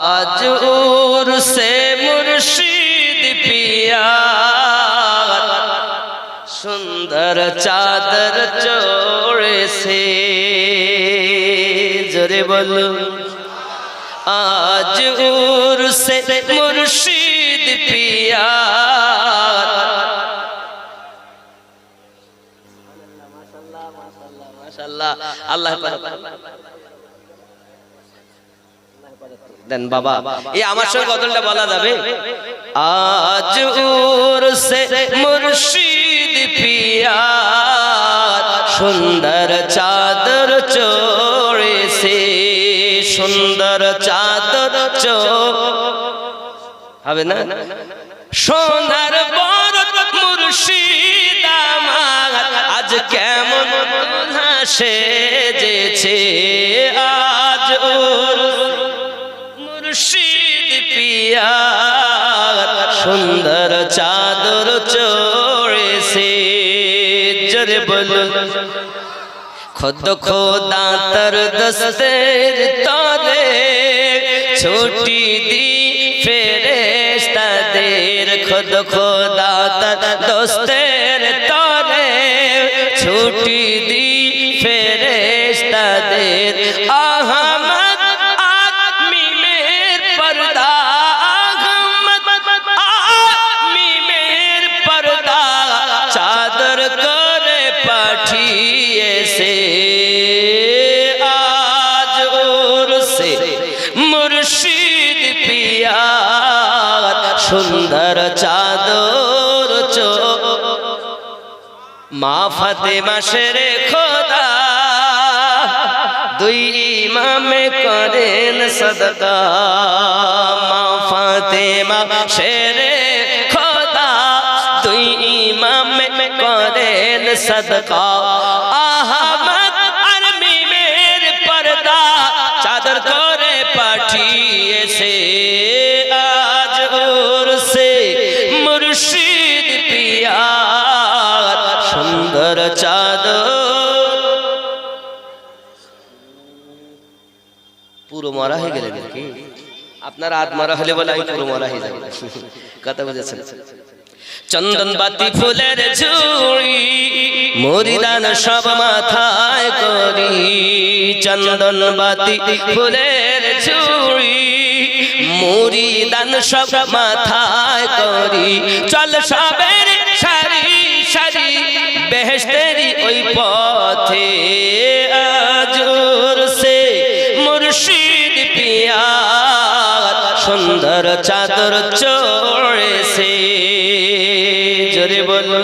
आज उर्से मुर्शिद पिया सुंदर चादर चोड़े से जोरे बोलो आज उर्से मुर्शिद पिया माशाल्लाह अल्लाह देन बाबा ये আমার সঙ্গে কতটা বলা যাবে आज उर्से मुर्शिद पिया सुंदर चादर चोड़े से सुंदर चादर चो হবে না সোনার বরত মুর্শিদ আমার আজ কেমন সেজেছে আজ मुर्शिद पिया सुंदर चादर चोड़े से जरे बोलो खुद खुदा तर दस्तेर तारे छोटी दी फेरेश्ता देर खुद खुदा तर दस्तेर तारे छोटी दी फेरेश्ता देर अहमद आदमी मेर पर्दा अहमद आदमी मेर पर्दा चादर करे पाठिए से आज उर्से मुर्शिद पिया सुंदर चादर चो माँ फातिमा शेरे खुदा दुई इमामे करेन सदका माँ फातिमा शेरे खुदा दुई इमामे करेन सदका अहमद आदमी मेर पर्दा चादर करे पाठिए से आज उर्से मुर्शिद पिया सुंदर चादर পুরো মরা হয়ে গেলেন কি আপনার হাত মারা হলে বলে আমি পুরো মরা হয়ে যাব কথা বুঝেছেন চন্দন বাতি ফুলের ঝুড়ি মুরিদান সব মাথায় করি চন্দন বাতি ফুলের ঝুড়ি মুরিদান সব মাথায় করি চল সবের সারি সারি বেহেশতেরি ওই পথে আজ উর্সে मुर्शिद पिया सुंदर चादर चोड़े से जोरे बोलो